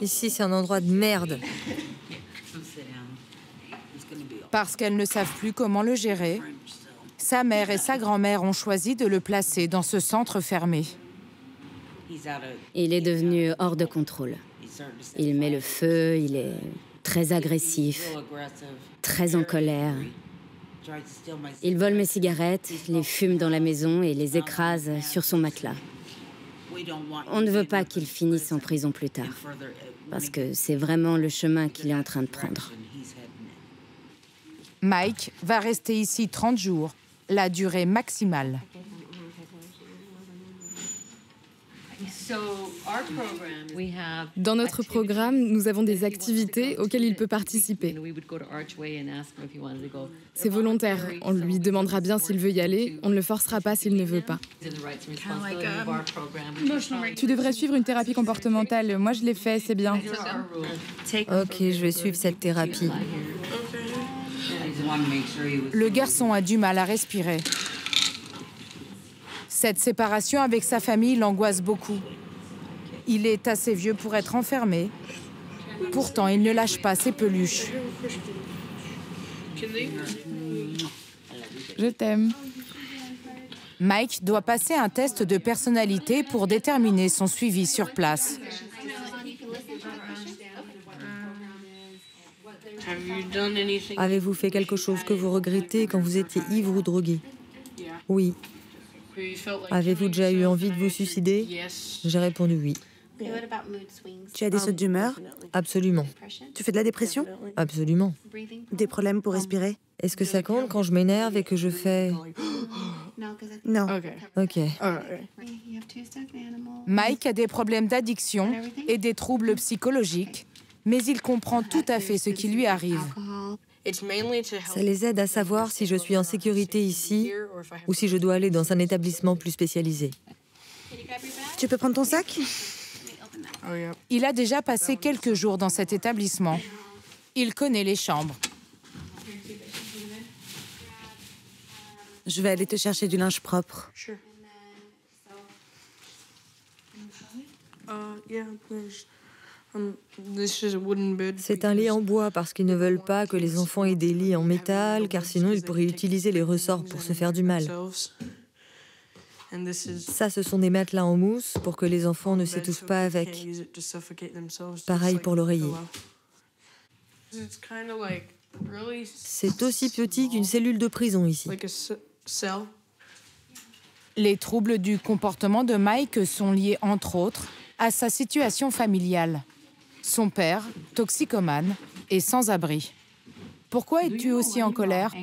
Ici, c'est un endroit de merde. Parce qu'elles ne savent plus comment le gérer, sa mère et sa grand-mère ont choisi de le placer dans ce centre fermé. Il est devenu hors de contrôle. Il met le feu, il est très agressif, très en colère. Il vole mes cigarettes, les fume dans la maison et les écrase sur son matelas. On ne veut pas qu'il finisse en prison plus tard, parce que c'est vraiment le chemin qu'il est en train de prendre. Mike va rester ici 30 jours, la durée maximale. Dans notre programme, nous avons des activités auxquelles il peut participer. C'est volontaire. On lui demandera bien s'il veut y aller. On ne le forcera pas s'il ne veut pas. Tu devrais suivre une thérapie comportementale. Moi, je l'ai fait, c'est bien. Ok, je vais suivre cette thérapie. Le garçon a du mal à respirer. Cette séparation avec sa famille l'angoisse beaucoup. Il est assez vieux pour être enfermé. Pourtant, il ne lâche pas ses peluches. Je t'aime. Mike doit passer un test de personnalité pour déterminer son suivi sur place. Avez-vous fait quelque chose que vous regrettez quand vous étiez ivre ou drogué? Oui. Avez-vous déjà eu envie de vous suicider? J'ai répondu oui. Tu as des sautes d'humeur? Absolument. Tu fais de la dépression? Absolument. Des problèmes pour respirer? Est-ce que ça compte quand je m'énerve et que je fais... Non. Ok. Mike a des problèmes d'addiction et des troubles psychologiques, mais il comprend tout à fait ce qui lui arrive. Ça les aide à savoir si je suis en sécurité ici ou si je dois aller dans un établissement plus spécialisé. Tu peux prendre ton sac? Il a déjà passé quelques jours dans cet établissement. Il connaît les chambres. Je vais aller te chercher du linge propre. C'est un lit en bois parce qu'ils ne veulent pas que les enfants aient des lits en métal, car sinon ils pourraient utiliser les ressorts pour se faire du mal. Ça, ce sont des matelas en mousse pour que les enfants ne s'étouffent pas avec. Pareil pour l'oreiller. C'est aussi petit qu'une cellule de prison ici. Les troubles du comportement de Mike sont liés, entre autres, à sa situation familiale. Son père, toxicomane, est sans abri. Pourquoi es-tu aussi en colère?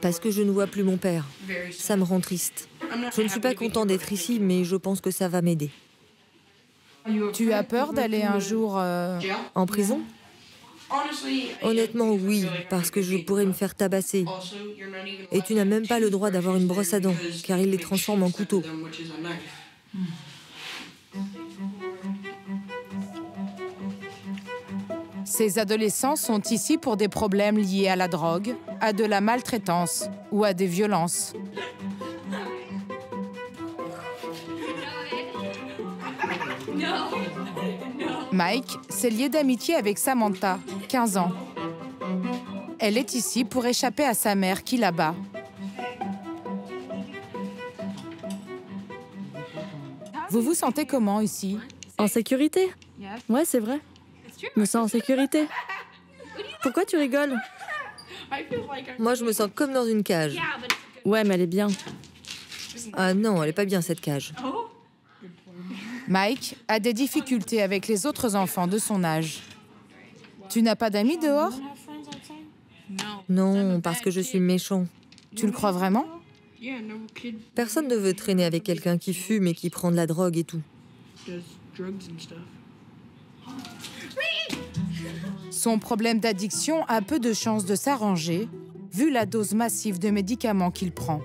Parce que je ne vois plus mon père. Ça me rend triste. Je ne suis pas content d'être ici, mais je pense que ça va m'aider. Tu as peur d'aller un jour... En prison? Honnêtement, oui, parce que je pourrais me faire tabasser. Et tu n'as même pas le droit d'avoir une brosse à dents, car il les transforme en couteau. Ces adolescents sont ici pour des problèmes liés à la drogue, à de la maltraitance ou à des violences. Mike s'est lié d'amitié avec Samantha, 15 ans. Elle est ici pour échapper à sa mère qui la bat. Vous vous sentez comment ici? En sécurité? Ouais, c'est vrai. Je me sens en sécurité. Pourquoi tu rigoles? Moi, je me sens comme dans une cage. Ouais, mais elle est bien. Ah non, elle est pas bien, cette cage. Mike a des difficultés avec les autres enfants de son âge. Tu n'as pas d'amis dehors? Non, parce que je suis méchant. Tu le crois vraiment? Personne ne veut traîner avec quelqu'un qui fume et qui prend de la drogue et tout. Son problème d'addiction a peu de chances de s'arranger, vu la dose massive de médicaments qu'il prend.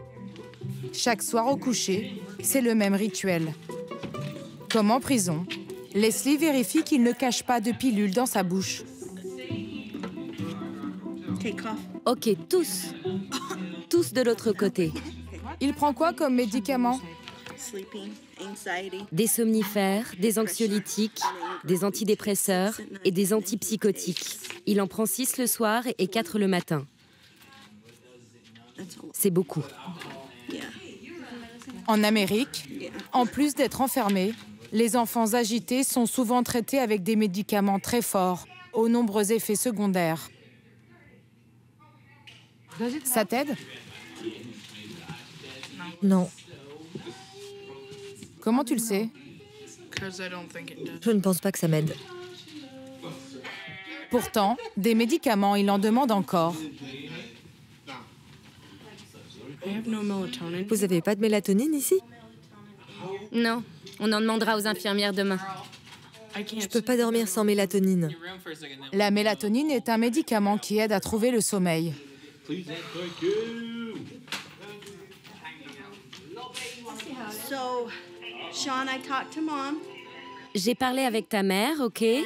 Chaque soir au coucher, c'est le même rituel. Comme en prison, Leslie vérifie qu'il ne cache pas de pilules dans sa bouche. Ok, tous. Tous de l'autre côté. Il prend quoi comme médicament? des somnifères, des anxiolytiques, des antidépresseurs et des antipsychotiques. Il en prend 6 le soir et 4 le matin. C'est beaucoup. En Amérique, en plus d'être enfermés, les enfants agités sont souvent traités avec des médicaments très forts, aux nombreux effets secondaires. Ça t'aide? Non, Comment tu le sais? je ne pense pas que ça m'aide. Pourtant, des médicaments, il en demande encore. Vous n'avez pas de mélatonine ici? Non, on en demandera aux infirmières demain. Je peux pas dormir sans mélatonine. La mélatonine est un médicament qui aide à trouver le sommeil. J'ai parlé avec ta mère, ok? Et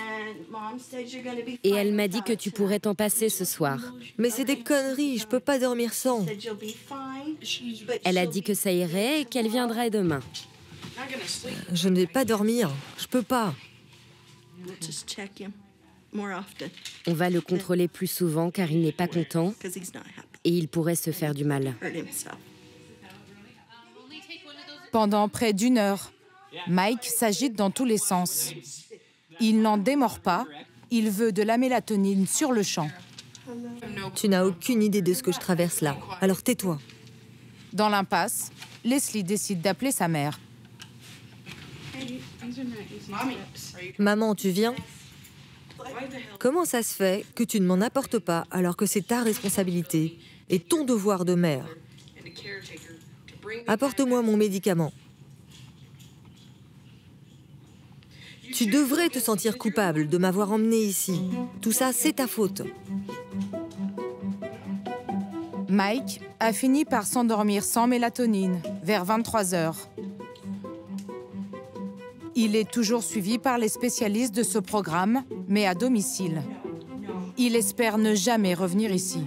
elle m'a dit que tu pourrais t'en passer ce soir. Mais c'est des conneries, je peux pas dormir sans. Elle a dit que ça irait et qu'elle viendrait demain. Je ne vais pas dormir, je peux pas. On va le contrôler plus souvent car il n'est pas content et il pourrait se faire du mal. Pendant près d'1 heure, Mike s'agite dans tous les sens. Il n'en démord pas, il veut de la mélatonine sur le champ. Tu n'as aucune idée de ce que je traverse là, alors tais-toi. Dans l'impasse, Leslie décide d'appeler sa mère. Maman, tu viens? Comment ça se fait que tu ne m'en apportes pas alors que c'est ta responsabilité et ton devoir de mère? Apporte-moi mon médicament. Tu devrais te sentir coupable de m'avoir emmené ici. Tout ça, c'est ta faute. Mike a fini par s'endormir sans mélatonine, vers 23 heures. Il est toujours suivi par les spécialistes de ce programme, mais à domicile. Il espère ne jamais revenir ici.